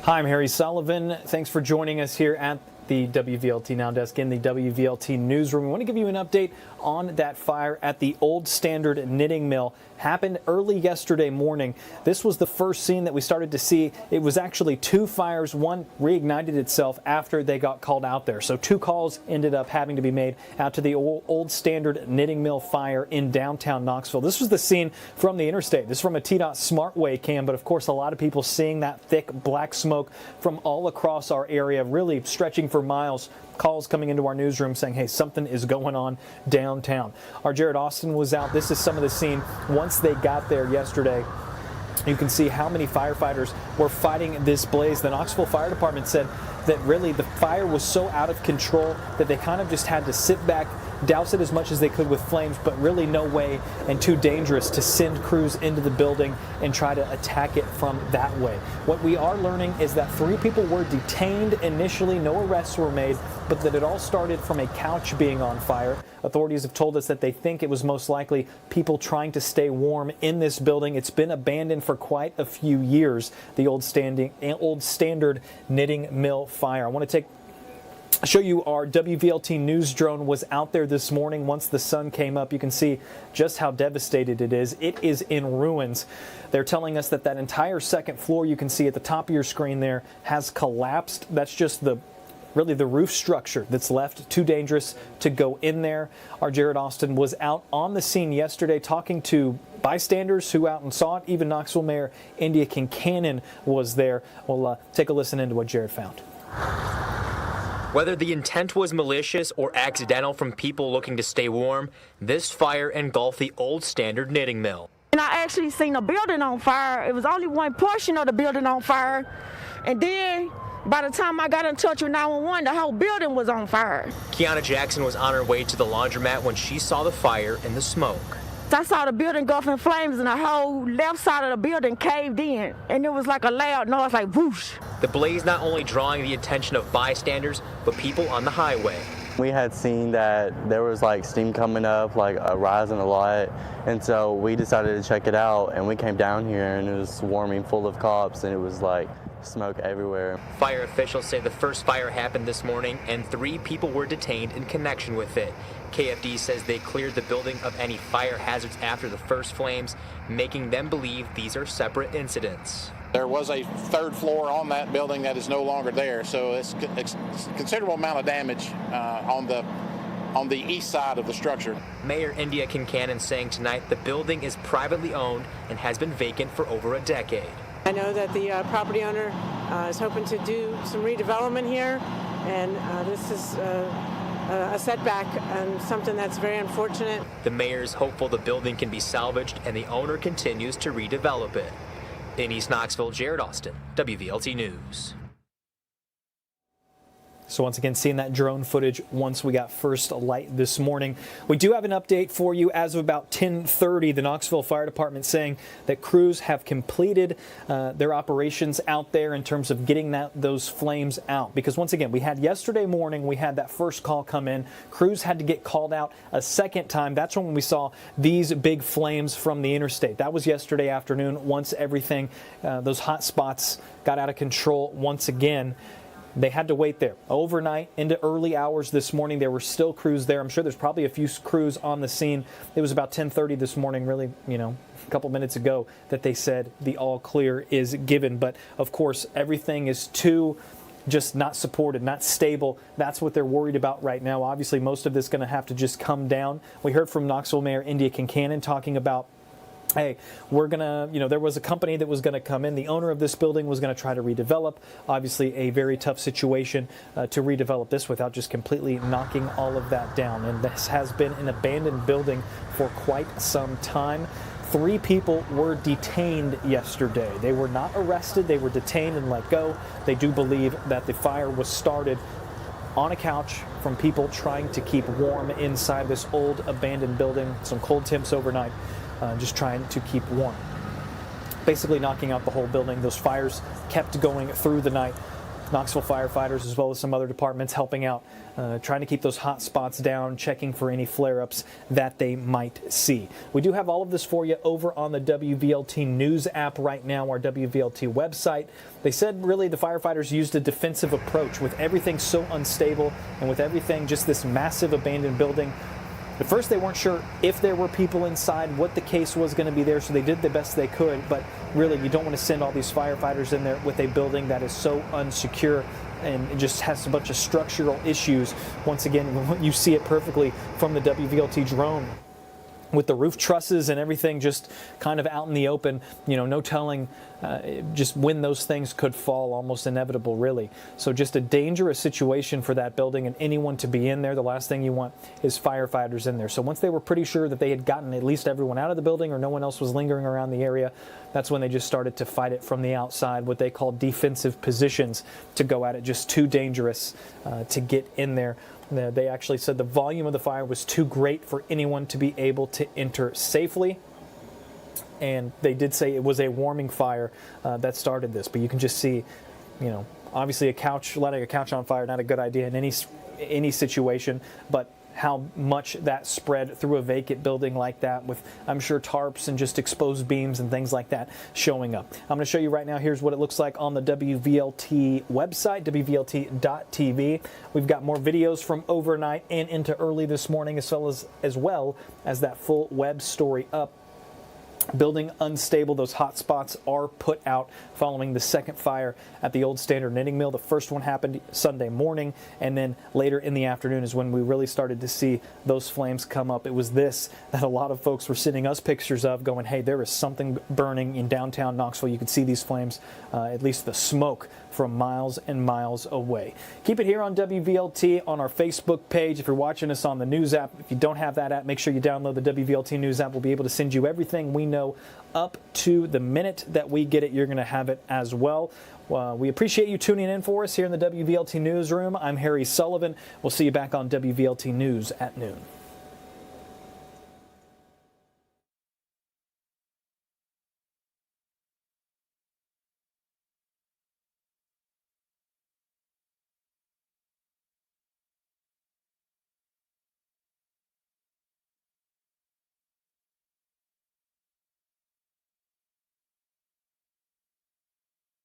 Hi, I'm Harry Sullivan. Thanks for joining us here at the WVLT Now Desk in the WVLT Newsroom. We want to give you an update on that fire at the Old Standard Knitting Mill. Happened early yesterday morning. This was the first scene that we started to see. It was actually two fires. One reignited itself after they got called out there. So two calls ended up having to be made out to the Old Standard Knitting Mill fire in downtown Knoxville. This was the scene from the interstate. This is from a TDOT SmartWay cam, but of course a lot of people seeing that thick black smoke from all across our area, really stretching for miles. Calls coming into our newsroom saying, hey, something is going on downtown. Our Jared Austin was out. This is some of the scene once they got there yesterday. You can see how many firefighters were fighting this blaze. The Knoxville Fire Department said that really the fire was so out of control that they kind of just had to sit back, douse it as much as they could with flames, but really no way and too dangerous to send crews into the building and try to attack it from that way. What we are learning is that 3 people were detained initially, no arrests were made, but that it all started from a couch being on fire. Authorities have told us that they think it was most likely people trying to stay warm in this building. It's been abandoned for quite a few years, the Old Standard Knitting Mill fire. I want to show you our WVLT news drone was out there this morning. Once the sun came up, you can see just how devastated it is. It is in ruins. They're telling us that entire second floor you can see at the top of your screen there has collapsed. That's just really the roof structure that's left. Too dangerous to go in there. Our Jared Austin was out on the scene yesterday talking to bystanders who out and saw it. Even Knoxville Mayor India Kincannon was there. We'll take a listen into what Jared found. Whether the intent was malicious or accidental from people looking to stay warm, this fire engulfed the Old Standard Knitting Mill. And I actually seen a building on fire. It was only one portion of the building on fire. And then by the time I got in touch with 911, the whole building was on fire. Kiana Jackson was on her way to the laundromat when she saw the fire and the smoke. I saw the building go up in flames and the whole left side of the building caved in. And it was like a loud noise, like whoosh. The blaze not only drawing the attention of bystanders, but people on the highway. We had seen that there was like steam coming up, like rising a lot. And so we decided to check it out, and we came down here and it was swarming full of cops, and it was like smoke everywhere. Fire officials say the first fire happened this morning and 3 people were detained in connection with it. KFD says they cleared the building of any fire hazards after the first flames, making them believe these are separate incidents. There was a 3rd floor on that building that is no longer there, so it's a considerable amount of damage on the east side of the structure. Mayor India Kincannon saying tonight the building is privately owned and has been vacant for over a decade. I know that the property owner is hoping to do some redevelopment here, and this is a setback and something that's very unfortunate. The mayor is hopeful the building can be salvaged and the owner continues to redevelop it. In East Knoxville, Jared Austin, WVLT News. So once again, seeing that drone footage once we got first light this morning. We do have an update for you as of about 10:30. The Knoxville Fire Department saying that crews have completed their operations out there in terms of getting those flames out. Because once again, we had yesterday morning, we had that first call come in. Crews had to get called out a second time. That's when we saw these big flames from the interstate. That was yesterday afternoon once everything, those hot spots got out of control once again. They had to wait there overnight into early hours this morning. There were still crews there. I'm sure there's probably a few crews on the scene. It was about 10:30 this morning, really, a couple minutes ago, that they said the all clear is given. But of course, everything is too just not supported, not stable. That's what they're worried about right now. Obviously, most of this is going to have to just come down. We heard from Knoxville Mayor India Kincannon talking about, hey, we're going to, there was a company that was going to come in. The owner of this building was going to try to redevelop. Obviously, a very tough situation to redevelop this without just completely knocking all of that down. And this has been an abandoned building for quite some time. 3 people were detained yesterday. They were not arrested. They were detained and let go. They do believe that the fire was started on a couch from people trying to keep warm inside this old abandoned building. Some cold temps overnight. Just trying to keep warm. Basically knocking out the whole building. Those fires kept going through the night. Knoxville firefighters, as well as some other departments, helping out, trying to keep those hot spots down, checking for any flare-ups that they might see. We do have all of this for you over on the WVLT News app right now, our WVLT website. They said really the firefighters used a defensive approach with everything so unstable and with everything just this massive abandoned building. At first, they weren't sure if there were people inside, what the case was going to be there, so they did the best they could. But really, you don't want to send all these firefighters in there with a building that is so unsecure and it just has a bunch of structural issues. Once again, you see it perfectly from the WVLT drone, with the roof trusses and everything just kind of out in the open, no telling just when those things could fall, almost inevitable, really. So just a dangerous situation for that building and anyone to be in there. The last thing you want is firefighters in there. So once they were pretty sure that they had gotten at least everyone out of the building or no one else was lingering around the area, that's when they just started to fight it from the outside, what they call defensive positions, to go at it. Just too dangerous to get in there. They actually said the volume of the fire was too great for anyone to be able to enter safely. And they did say it was a warming fire that started this. But you can just see, obviously lighting a couch on fire, not a good idea in any situation. But how much that spread through a vacant building like that with, I'm sure, tarps and just exposed beams and things like that showing up. I'm going to show you right now. Here's what it looks like on the WVLT website, WVLT.tv. We've got more videos from overnight and into early this morning, as well as that full web story up. Building unstable. Those hot spots are put out following the second fire at the Old Standard Knitting Mill. The first one happened Sunday morning, and then later in the afternoon is when we really started to see those flames come up. It was this that a lot of folks were sending us pictures of, going, hey, there is something burning in downtown Knoxville. You could see these flames, at least the smoke, from miles and miles away. Keep it here on WVLT on our Facebook page. If you're watching us on the news app, if you don't have that app, make sure you download the WVLT News app. We'll be able to send you everything we know up to the minute that we get it. You're going to have it as well. We appreciate you tuning in for us here in the WVLT Newsroom. I'm Harry Sullivan. We'll see you back on WVLT News at noon.